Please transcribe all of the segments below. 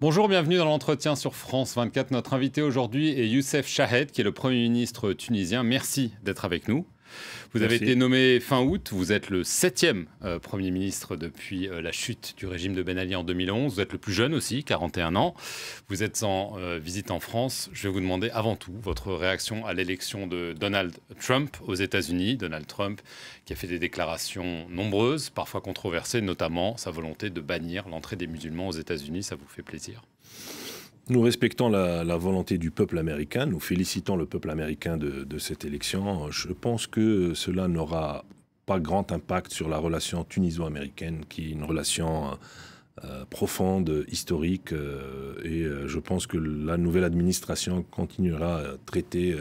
Bonjour, bienvenue dans l'entretien sur France 24. Notre invité aujourd'hui est Youssef Chahed, qui est le Premier ministre tunisien. Merci d'être avec nous. Vous avez été nommé fin août, vous êtes le 7e Premier ministre depuis la chute du régime de Ben Ali en 2011. Vous êtes le plus jeune aussi, 41 ans. Vous êtes en visite en France. Je vais vous demander avant tout votre réaction à l'élection de Donald Trump aux États-Unis. Donald Trump qui a fait des déclarations nombreuses, parfois controversées, notamment sa volonté de bannir l'entrée des musulmans aux États-Unis. Ça vous fait plaisir ? Nous respectons la volonté du peuple américain, nous félicitons le peuple américain de cette élection. Je pense que cela n'aura pas grand impact sur la relation tuniso-américaine, qui est une relation profonde, historique, et je pense que la nouvelle administration continuera à traiter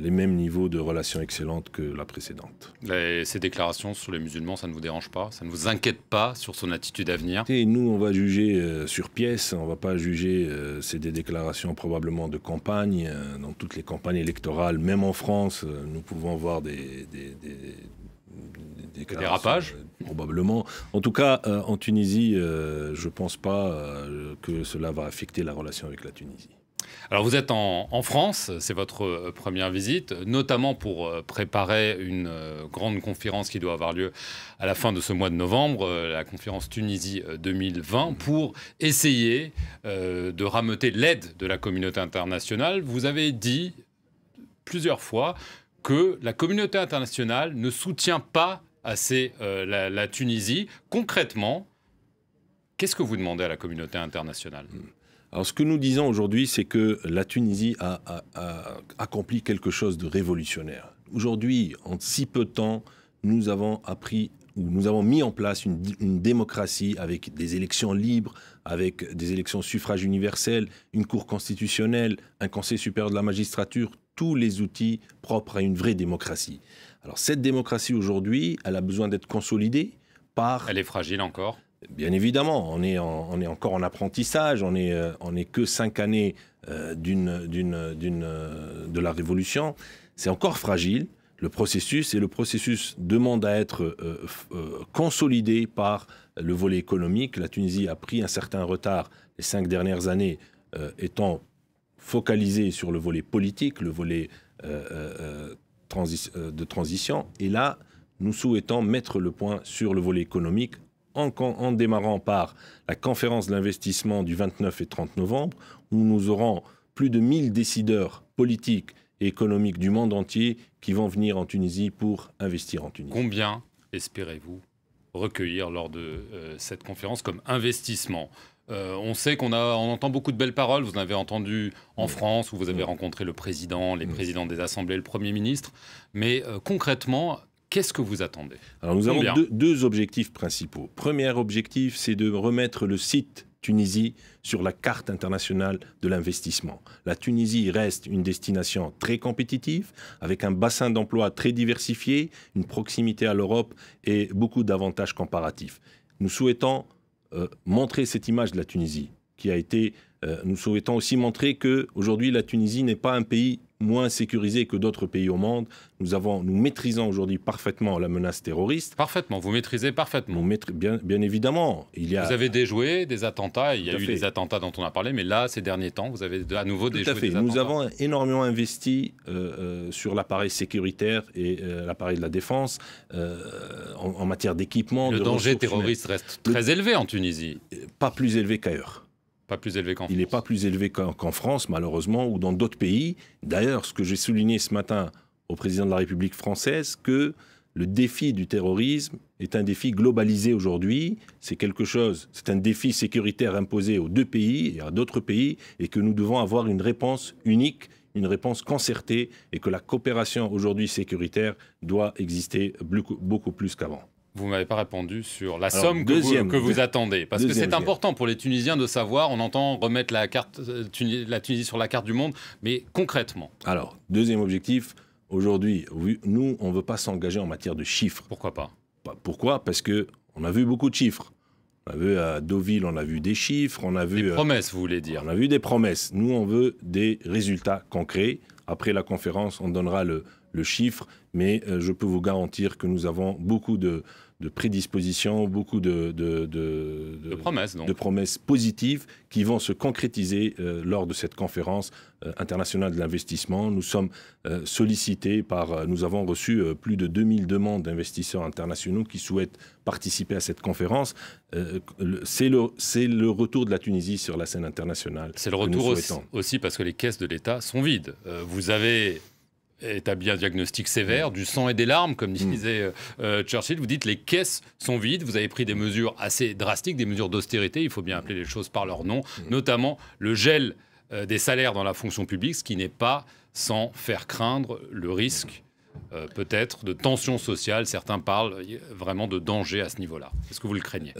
les mêmes niveaux de relations excellentes que la précédente. Ces déclarations sur les musulmans, ça ne vous dérange pas? Ça ne vous inquiète pas sur son attitude à venir? Et nous, on va juger sur pièce, on ne va pas juger, c'est des déclarations probablement de campagne. Dans toutes les campagnes électorales, même en France, nous pouvons voir des dérapages probablement. En tout cas, en Tunisie, je ne pense pas que cela va affecter la relation avec la Tunisie. Alors vous êtes en France, c'est votre première visite, notamment pour préparer une grande conférence qui doit avoir lieu à la fin de ce mois de novembre, la conférence Tunisie 2020, pour essayer de rameuter l'aide de la communauté internationale. Vous avez dit plusieurs fois que la communauté internationale ne soutient pas assez la Tunisie. Concrètement, qu'est-ce que vous demandez à la communauté internationale ? Alors, ce que nous disons aujourd'hui, c'est que la Tunisie a accompli quelque chose de révolutionnaire. Aujourd'hui, en si peu de temps, nous avons mis en place une démocratie avec des élections libres, avec des élections suffrage universel, une cour constitutionnelle, un conseil supérieur de la magistrature, tous les outils propres à une vraie démocratie. Alors, cette démocratie aujourd'hui, elle a besoin d'être consolidée par... Elle est fragile encore ? Bien évidemment, on est encore en apprentissage, on est que 5 années de la révolution. C'est encore fragile, le processus, et le processus demande à être consolidé par le volet économique. La Tunisie a pris un certain retard les 5 dernières années, étant focalisée sur le volet politique, le volet de transition. Et là, nous souhaitons mettre le point sur le volet économique, en démarrant par la conférence de l'investissement du 29 et 30 novembre, où nous aurons plus de 1000 décideurs politiques et économiques du monde entier qui vont venir en Tunisie pour investir en Tunisie. Combien espérez-vous recueillir lors de cette conférence comme investissement ? On sait on entend beaucoup de belles paroles. Vous en avez entendu en France, où vous avez rencontré le président, les présidents des assemblées, le Premier ministre. Mais concrètement... qu'est-ce que vous attendez ? Alors nous avons deux objectifs principaux. Premier objectif, c'est de remettre le site Tunisie sur la carte internationale de l'investissement. La Tunisie reste une destination très compétitive, avec un bassin d'emploi très diversifié, une proximité à l'Europe et beaucoup d'avantages comparatifs. Nous souhaitons montrer cette image de la Tunisie, qui a été... nous souhaitons aussi montrer qu'aujourd'hui, la Tunisie n'est pas un pays moins sécurisé que d'autres pays au monde. Nous maîtrisons aujourd'hui parfaitement la menace terroriste. Parfaitement, vous maîtrisez parfaitement. Bien évidemment. Vous avez déjoué des attentats, il y a eu les attentats dont on a parlé, mais là, ces derniers temps, vous avez à nouveau déjoué des attentats. Nous avons énormément investi sur l'appareil sécuritaire et l'appareil de la défense, en matière d'équipement. Le danger terroriste reste très élevé en Tunisie. Pas plus élevé qu'ailleurs. Pas plus élevé qu'en France. Il n'est pas plus élevé qu'en France, malheureusement, ou dans d'autres pays. D'ailleurs, ce que j'ai souligné ce matin au président de la République française, que le défi du terrorisme est un défi globalisé aujourd'hui. C'est un défi sécuritaire imposé aux deux pays et à d'autres pays, et que nous devons avoir une réponse unique, une réponse concertée, et que la coopération aujourd'hui sécuritaire doit exister beaucoup plus qu'avant. Vous ne m'avez pas répondu sur la somme que vous attendez. Parce que c'est important pour les Tunisiens de savoir. On entend remettre la Tunisie sur la carte du monde, mais concrètement. Alors, deuxième objectif, aujourd'hui, nous, on ne veut pas s'engager en matière de chiffres. Pourquoi pas ? Pourquoi ? Parce qu'on a vu beaucoup de chiffres. On a vu à Deauville, on a vu des chiffres. On a vu des promesses, vous voulez dire ? On a vu des promesses. Nous, on veut des résultats concrets. Après la conférence, on donnera le chiffre, mais je peux vous garantir que nous avons beaucoup de prédispositions, beaucoup de promesses positives qui vont se concrétiser lors de cette conférence internationale de l'investissement. Nous sommes sollicités nous avons reçu plus de 2000 demandes d'investisseurs internationaux qui souhaitent participer à cette conférence. C'est le retour de la Tunisie sur la scène internationale. C'est le retour aussi parce que les caisses de l'État sont vides. Vous avez établi un diagnostic sévère, du sang et des larmes, comme disait Churchill. Vous dites les caisses sont vides, vous avez pris des mesures assez drastiques, des mesures d'austérité, il faut bien appeler les choses par leur nom, notamment le gel des salaires dans la fonction publique, ce qui n'est pas sans faire craindre le risque peut-être de tension sociale. Certains parlent vraiment de danger à ce niveau-là. Est-ce que vous le craignez?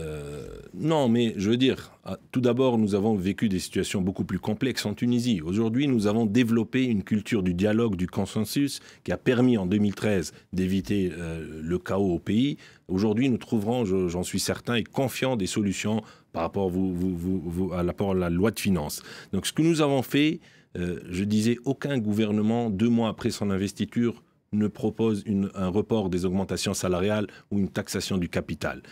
Non, mais je veux dire, tout d'abord, nous avons vécu des situations beaucoup plus complexes en Tunisie. Aujourd'hui, nous avons développé une culture du dialogue, du consensus, qui a permis en 2013 d'éviter le chaos au pays. Aujourd'hui, nous trouverons, j'en suis certain et confiant, des solutions par rapport à la loi de finances. Donc, ce que nous avons fait, je disais, aucun gouvernement, 2 mois après son investiture, ne propose un report des augmentations salariales ou une taxation du capital.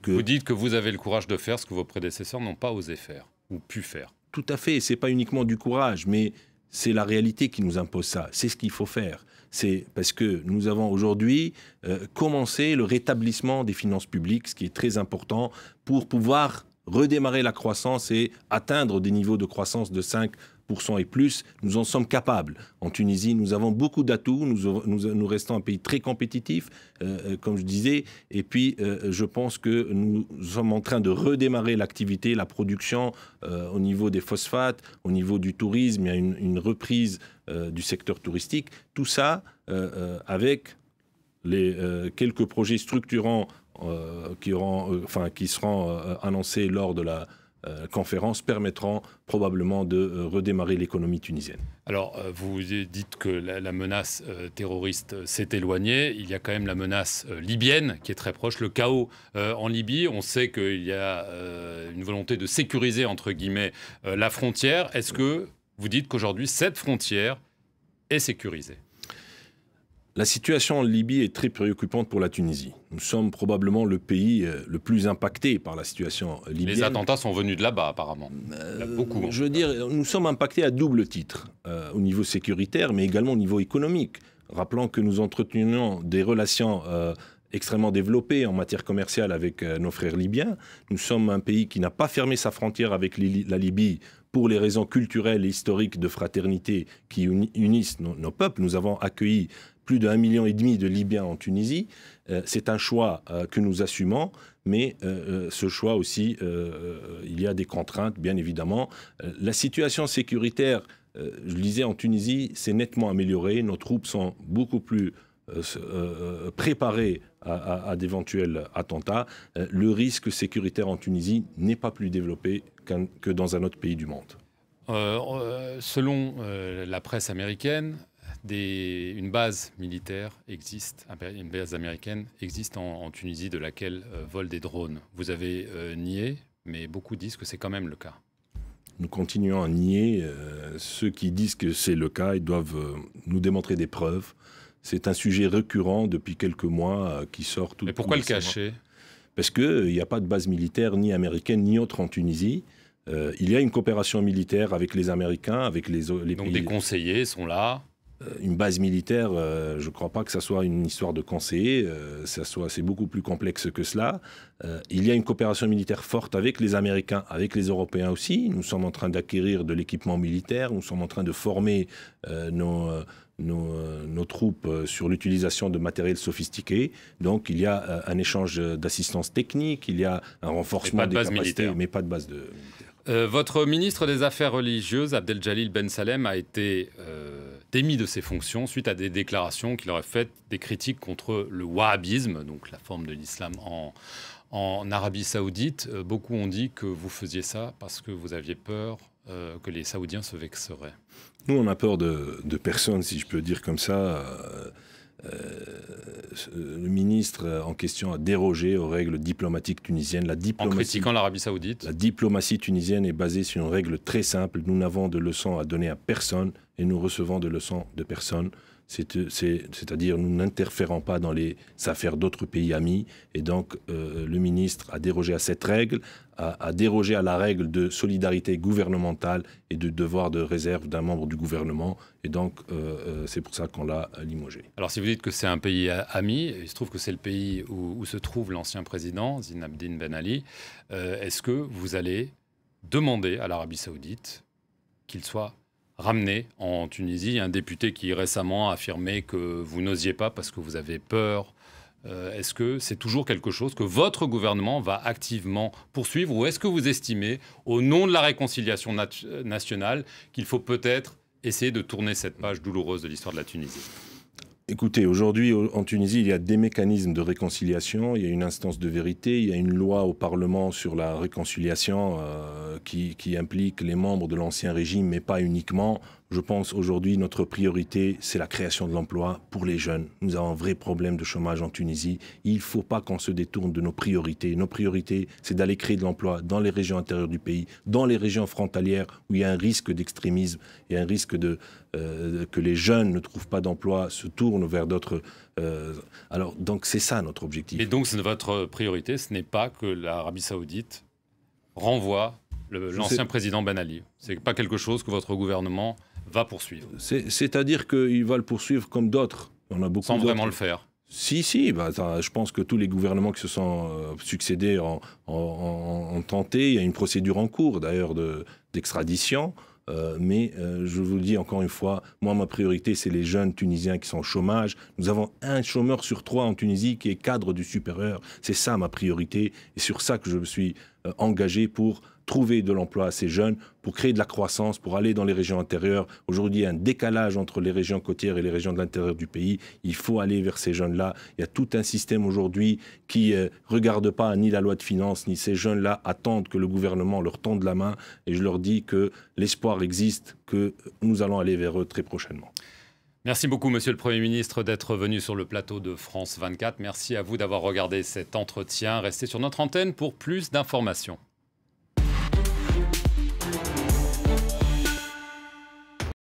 Vous dites que vous avez le courage de faire ce que vos prédécesseurs n'ont pas osé faire ou pu faire. Tout à fait. Ce n'est pas uniquement du courage, mais c'est la réalité qui nous impose ça. C'est ce qu'il faut faire. C'est parce que nous avons aujourd'hui commencé le rétablissement des finances publiques, ce qui est très important pour pouvoir redémarrer la croissance et atteindre des niveaux de croissance de 5% et plus, nous en sommes capables. En Tunisie, nous avons beaucoup d'atouts, nous restons un pays très compétitif, comme je disais, et puis je pense que nous sommes en train de redémarrer l'activité, la production au niveau des phosphates, au niveau du tourisme, il y a une reprise du secteur touristique, tout ça avec les quelques projets structurants qui seront annoncés lors de la conférence permettront probablement de redémarrer l'économie tunisienne. Alors, vous dites que la menace terroriste s'est éloignée. Il y a quand même la menace libyenne qui est très proche. Le chaos en Libye, on sait qu'il y a une volonté de sécuriser, entre guillemets, la frontière. Est-ce que vous dites qu'aujourd'hui, cette frontière est sécurisée ? La situation en Libye est très préoccupante pour la Tunisie. Nous sommes probablement le pays le plus impacté par la situation libyenne. Les attentats sont venus de là-bas, apparemment. Beaucoup. Je veux dire, nous sommes impactés à double titre, au niveau sécuritaire, mais également au niveau économique. Rappelons que nous entretenions des relations extrêmement développées en matière commerciale avec nos frères libyens. Nous sommes un pays qui n'a pas fermé sa frontière avec la Libye pour les raisons culturelles et historiques de fraternité qui unissent nos peuples. Nous avons accueilli plus de 1,5 million de Libyens en Tunisie. C'est un choix que nous assumons, mais ce choix aussi, il y a des contraintes, bien évidemment. La situation sécuritaire, je le disais, en Tunisie, s'est nettement améliorée. Nos troupes sont beaucoup plus préparées à d'éventuels attentats. Le risque sécuritaire en Tunisie n'est pas plus développé que dans un autre pays du monde. Selon la presse américaine, une base militaire existe, une base américaine existe en Tunisie de laquelle volent des drones. Vous avez nié, mais beaucoup disent que c'est quand même le cas. Nous continuons à nier. Ceux qui disent que c'est le cas, ils doivent nous démontrer des preuves. C'est un sujet récurrent depuis quelques mois qui sort tout. Mais pourquoi le cacher ? Parce qu'il n'y a pas de base militaire ni américaine ni autre en Tunisie. Il y a une coopération militaire avec les Américains, avec les pays. Donc des conseillers sont là. Une base militaire, je ne crois pas que ça soit une histoire de conseillers, c'est beaucoup plus complexe que cela. Il y a une coopération militaire forte avec les Américains, avec les Européens aussi. Nous sommes en train d'acquérir de l'équipement militaire, nous sommes en train de former nos troupes sur l'utilisation de matériel sophistiqué. Donc il y a un échange d'assistance technique, il y a un renforcement des capacités, mais pas de base militaire. Votre ministre des Affaires religieuses, Abdeljalil Ben Salem, a été démis de ses fonctions suite à des déclarations qu'il aurait faites, des critiques contre le wahhabisme, donc la forme de l'islam en Arabie Saoudite. Beaucoup ont dit que vous faisiez ça parce que vous aviez peur que les Saoudiens se vexeraient. Nous, on a peur de personne, si je peux dire comme ça. Le ministre en question a dérogé aux règles diplomatiques tunisiennes. En critiquant l'Arabie Saoudite. La diplomatie tunisienne est basée sur une règle très simple. Nous n'avons de leçons à donner à personne et nous recevons de leçons de personne. c'est-à-dire nous n'interférons pas dans les affaires d'autres pays amis. Et donc, le ministre a dérogé à cette règle, a dérogé à la règle de solidarité gouvernementale et de devoir de réserve d'un membre du gouvernement. Et donc, c'est pour ça qu'on l'a limogé. Alors, si vous dites que c'est un pays ami, il se trouve que c'est le pays où se trouve l'ancien président, Zine Abdine Ben Ali. Est-ce que vous allez demander à l'Arabie Saoudite qu'il soit ramené en Tunisie? Il y a un député qui récemment a affirmé que vous n'osiez pas parce que vous avez peur. Est-ce que c'est toujours quelque chose que votre gouvernement va activement poursuivre, ou est-ce que vous estimez, au nom de la réconciliation nationale, qu'il faut peut-être essayer de tourner cette page douloureuse de l'histoire de la Tunisie? Écoutez, aujourd'hui, en Tunisie, il y a des mécanismes de réconciliation, il y a une instance de vérité, il y a une loi au Parlement sur la réconciliation qui implique les membres de l'ancien régime, mais pas uniquement. Je pense aujourd'hui, notre priorité, c'est la création de l'emploi pour les jeunes. Nous avons un vrai problème de chômage en Tunisie. Il ne faut pas qu'on se détourne de nos priorités. Nos priorités, c'est d'aller créer de l'emploi dans les régions intérieures du pays, dans les régions frontalières où il y a un risque d'extrémisme et un risque que les jeunes ne trouvent pas d'emploi, se tournent vers d'autres... alors, donc c'est ça notre objectif. Et donc votre priorité, ce n'est pas que l'Arabie Saoudite renvoie l'ancien président Ben Ali. Ce n'est pas quelque chose que votre gouvernement va poursuivre. C'est-à-dire qu'il va le poursuivre comme d'autres. On a beaucoup sans vraiment le faire. Si, je pense que tous les gouvernements qui se sont succédés ont tenté. Il y a une procédure en cours, d'ailleurs, d'extradition. Mais je vous le dis encore une fois, moi, ma priorité, c'est les jeunes Tunisiens qui sont au chômage. Nous avons 1 chômeur sur 3 en Tunisie qui est cadre du supérieur. C'est ça ma priorité. Et sur ça que je me suis engagé pour trouver de l'emploi à ces jeunes, pour créer de la croissance, pour aller dans les régions intérieures. Aujourd'hui, il y a un décalage entre les régions côtières et les régions de l'intérieur du pays. Il faut aller vers ces jeunes-là. Il y a tout un système aujourd'hui qui ne regarde pas ni la loi de finances, ni ces jeunes-là attendent que le gouvernement leur tende la main. Et je leur dis que l'espoir existe, que nous allons aller vers eux très prochainement. Merci beaucoup, Monsieur le Premier ministre, d'être venu sur le plateau de France 24. Merci à vous d'avoir regardé cet entretien. Restez sur notre antenne pour plus d'informations.